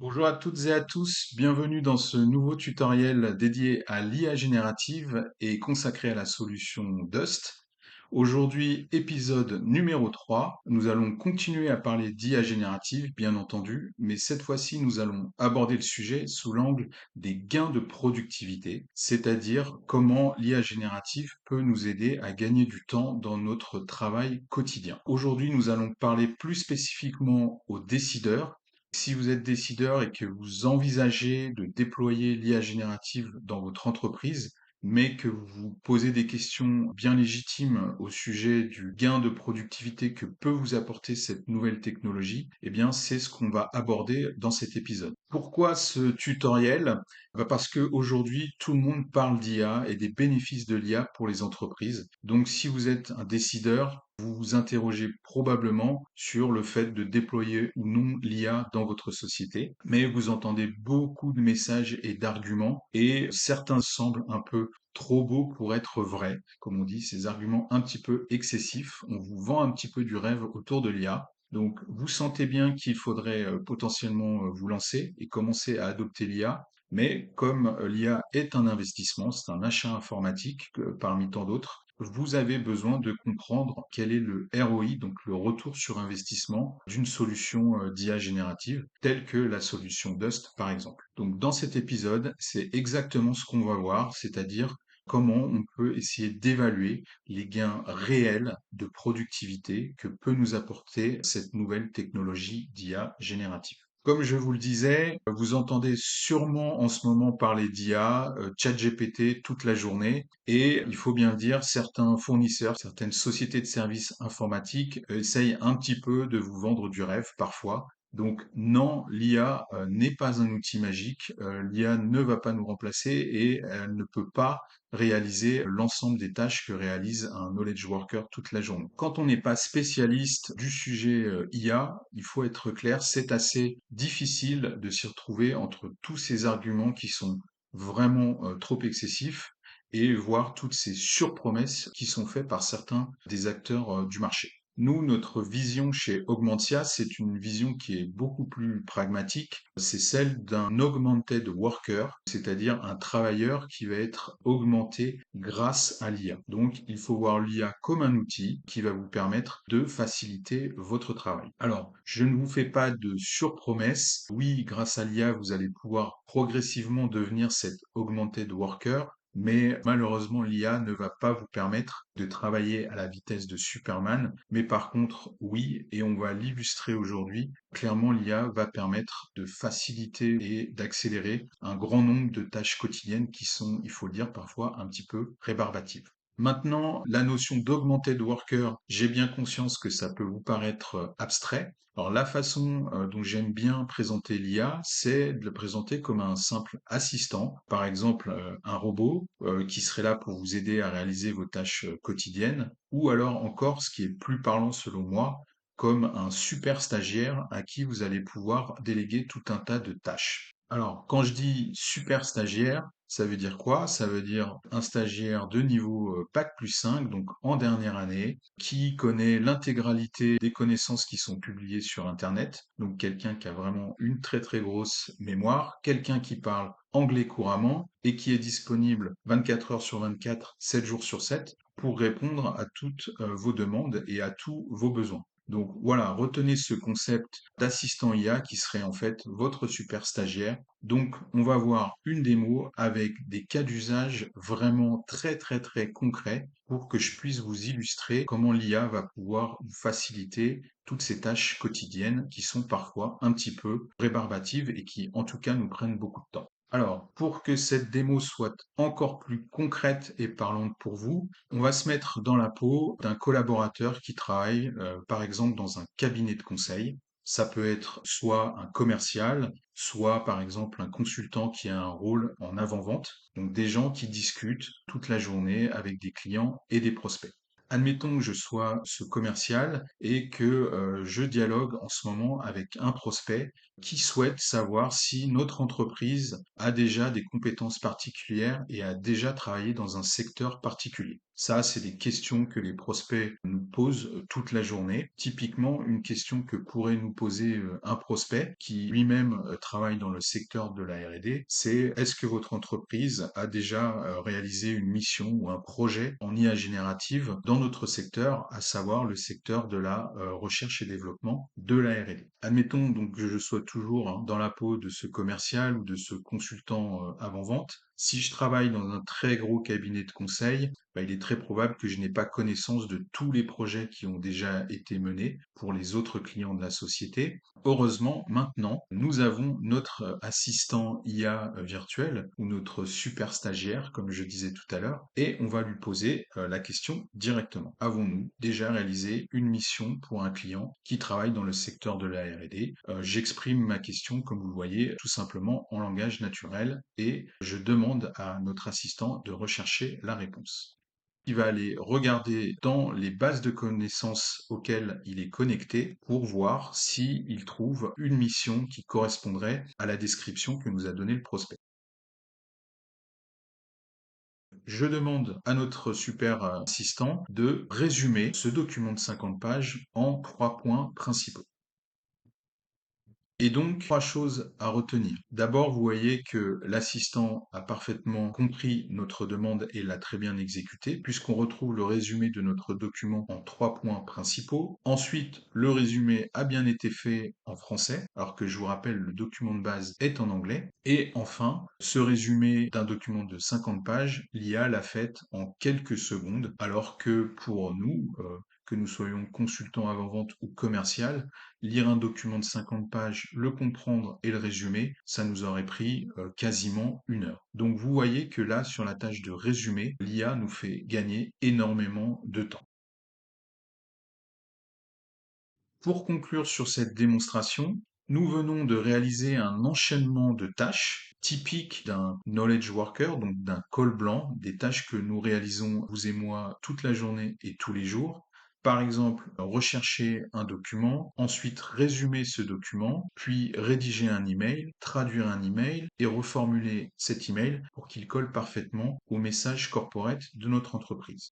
Bonjour à toutes et à tous, bienvenue dans ce nouveau tutoriel dédié à l'IA générative et consacré à la solution Dust. Aujourd'hui, épisode numéro 3, nous allons continuer à parler d'IA générative, bien entendu, mais cette fois-ci, nous allons aborder le sujet sous l'angle des gains de productivité, c'est-à-dire comment l'IA générative peut nous aider à gagner du temps dans notre travail quotidien. Aujourd'hui, nous allons parler plus spécifiquement aux décideurs. Si vous êtes décideur et que vous envisagez de déployer l'IA générative dans votre entreprise, mais que vous vous posez des questions bien légitimes au sujet du gain de productivité que peut vous apporter cette nouvelle technologie, eh bien, c'est ce qu'on va aborder dans cet épisode. Pourquoi ce tutoriel? Parce qu'aujourd'hui, tout le monde parle d'IA et des bénéfices de l'IA pour les entreprises. Donc, si vous êtes un décideur, vous vous interrogez probablement sur le fait de déployer ou non l'IA dans votre société, mais vous entendez beaucoup de messages et d'arguments, et certains semblent un peu trop beaux pour être vrais, comme on dit, ces arguments un petit peu excessifs. On vous vend un petit peu du rêve autour de l'IA. Donc, vous sentez bien qu'il faudrait potentiellement vous lancer et commencer à adopter l'IA. Mais comme l'IA est un investissement, c'est un achat informatique parmi tant d'autres, vous avez besoin de comprendre quel est le ROI, donc le retour sur investissement d'une solution d'IA générative, telle que la solution Dust par exemple. Donc dans cet épisode, c'est exactement ce qu'on va voir, c'est-à-dire comment on peut essayer d'évaluer les gains réels de productivité que peut nous apporter cette nouvelle technologie d'IA générative. Comme je vous le disais, vous entendez sûrement en ce moment parler d'IA, ChatGPT toute la journée, et il faut bien le dire, certains fournisseurs, certaines sociétés de services informatiques essayent un petit peu de vous vendre du rêve parfois. Donc non, l'IA n'est pas un outil magique, l'IA ne va pas nous remplacer et elle ne peut pas réaliser l'ensemble des tâches que réalise un knowledge worker toute la journée. Quand on n'est pas spécialiste du sujet IA, il faut être clair, c'est assez difficile de s'y retrouver entre tous ces arguments qui sont vraiment trop excessifs et voir toutes ces surpromesses qui sont faites par certains des acteurs du marché. Nous, notre vision chez Augmentia, c'est une vision qui est beaucoup plus pragmatique. C'est celle d'un augmented worker, c'est-à-dire un travailleur qui va être augmenté grâce à l'IA. Donc, il faut voir l'IA comme un outil qui va vous permettre de faciliter votre travail. Alors, je ne vous fais pas de surpromesses. Oui, grâce à l'IA, vous allez pouvoir progressivement devenir cet augmented worker, mais malheureusement, l'IA ne va pas vous permettre de travailler à la vitesse de Superman. Mais par contre, oui, et on va l'illustrer aujourd'hui, clairement, l'IA va permettre de faciliter et d'accélérer un grand nombre de tâches quotidiennes qui sont, il faut le dire, parfois un petit peu rébarbatives. Maintenant, la notion d'augmented worker, j'ai bien conscience que ça peut vous paraître abstrait. Alors la façon dont j'aime bien présenter l'IA, c'est de le présenter comme un simple assistant, par exemple un robot qui serait là pour vous aider à réaliser vos tâches quotidiennes, ou alors encore, ce qui est plus parlant selon moi, comme un super stagiaire à qui vous allez pouvoir déléguer tout un tas de tâches. Alors, quand je dis super stagiaire, ça veut dire quoi? Ça veut dire un stagiaire de niveau Bac+5, donc en dernière année, qui connaît l'intégralité des connaissances qui sont publiées sur Internet, donc quelqu'un qui a vraiment une très très grosse mémoire, quelqu'un qui parle anglais couramment et qui est disponible 24 heures sur 24, 7 jours sur 7 pour répondre à toutes vos demandes et à tous vos besoins. Donc voilà, retenez ce concept d'assistant IA qui serait en fait votre super stagiaire. Donc on va voir une démo avec des cas d'usage vraiment très très très concrets pour que je puisse vous illustrer comment l'IA va pouvoir vous faciliter toutes ces tâches quotidiennes qui sont parfois un petit peu rébarbatives et qui en tout cas nous prennent beaucoup de temps. Alors, pour que cette démo soit encore plus concrète et parlante pour vous, on va se mettre dans la peau d'un collaborateur qui travaille, par exemple, dans un cabinet de conseil. Ça peut être soit un commercial, soit par exemple un consultant qui a un rôle en avant-vente, donc des gens qui discutent toute la journée avec des clients et des prospects. Admettons que je sois ce commercial et que je dialogue en ce moment avec un prospect qui souhaite savoir si notre entreprise a déjà des compétences particulières et a déjà travaillé dans un secteur particulier. Ça, c'est des questions que les prospects nous posent toute la journée. Typiquement, une question que pourrait nous poser un prospect qui lui-même travaille dans le secteur de la R&D, c'est est-ce que votre entreprise a déjà réalisé une mission ou un projet en IA générative dans notre secteur, à savoir le secteur de la recherche et développement de la R&D. Admettons donc que je sois toujours dans la peau de ce commercial ou de ce consultant avant-vente. Si je travaille dans un très gros cabinet de conseil, il est très probable que je n'ai pas connaissance de tous les projets qui ont déjà été menés pour les autres clients de la société. Heureusement, maintenant, nous avons notre assistant IA virtuel ou notre super stagiaire, comme je disais tout à l'heure, et on va lui poser la question directement. Avons-nous déjà réalisé une mission pour un client qui travaille dans le secteur de la R&D? J'exprime ma question, comme vous le voyez, tout simplement en langage naturel et je demande à notre assistant de rechercher la réponse. Il va aller regarder dans les bases de connaissances auxquelles il est connecté pour voir s'il trouve une mission qui correspondrait à la description que nous a donnée le prospect. Je demande à notre super assistant de résumer ce document de 50 pages en 3 points principaux. Et donc, 3 choses à retenir. D'abord, vous voyez que l'assistant a parfaitement compris notre demande et l'a très bien exécutée, puisqu'on retrouve le résumé de notre document en 3 points principaux. Ensuite, le résumé a bien été fait en français, alors que je vous rappelle, le document de base est en anglais. Et enfin, ce résumé d'un document de 50 pages, l'IA l'a fait en quelques secondes, alors que pour nous, que nous soyons consultants avant-vente ou commercial, lire un document de 50 pages, le comprendre et le résumer, ça nous aurait pris quasiment 1 heure. Donc vous voyez que là, sur la tâche de résumé, l'IA nous fait gagner énormément de temps. Pour conclure sur cette démonstration, nous venons de réaliser un enchaînement de tâches typiques d'un knowledge worker, donc d'un col blanc, des tâches que nous réalisons, vous et moi, toute la journée et tous les jours. Par exemple, rechercher un document, ensuite résumer ce document, puis rédiger un email, traduire un email et reformuler cet email pour qu'il colle parfaitement au message corporate de notre entreprise.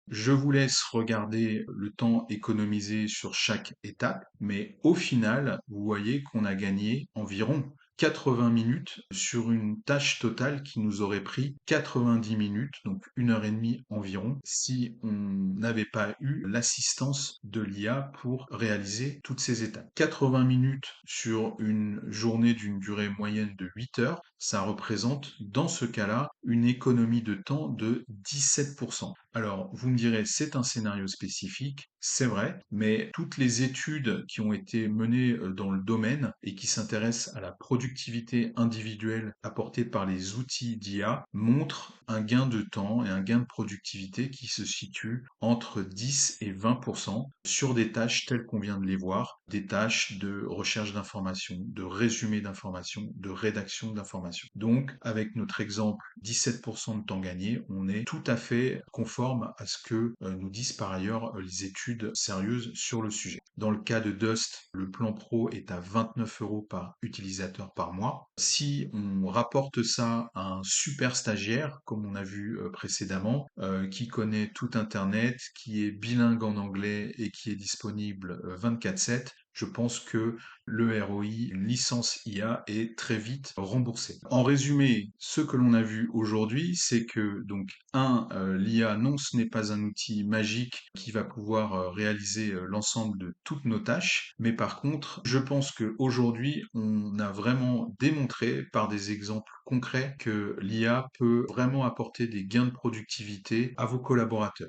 Je vous laisse regarder le temps économisé sur chaque étape, mais au final, vous voyez qu'on a gagné environ 80 minutes sur une tâche totale qui nous aurait pris 90 minutes, donc 1 heure et demie environ, si on n'avait pas eu l'assistance de l'IA pour réaliser toutes ces étapes. 80 minutes sur une journée d'une durée moyenne de 8 heures, ça représente dans ce cas-là une économie de temps de 17%. Alors, vous me direz, c'est un scénario spécifique, c'est vrai, mais toutes les études qui ont été menées dans le domaine et qui s'intéressent à la productivité individuelle apportée par les outils d'IA montrent un gain de temps et un gain de productivité qui se situe entre 10 et 20% sur des tâches telles qu'on vient de les voir, des tâches de recherche d'informations, de résumé d'informations, de rédaction d'informations. Donc, avec notre exemple 17% de temps gagné, on est tout à fait conforme à ce que nous disent par ailleurs les études sérieuses sur le sujet. Dans le cas de Dust, le plan pro est à 29 euros par utilisateur par mois. Si on rapporte ça à un super stagiaire, comme on a vu précédemment, qui connaît tout Internet, qui est bilingue en anglais et qui est disponible 24/7, je pense que le ROI, une licence IA, est très vite remboursé. En résumé, ce que l'on a vu aujourd'hui, c'est que donc l'IA, non, ce n'est pas un outil magique qui va pouvoir réaliser l'ensemble de toutes nos tâches, mais par contre, je pense qu'aujourd'hui, on a vraiment démontré par des exemples concrets que l'IA peut vraiment apporter des gains de productivité à vos collaborateurs.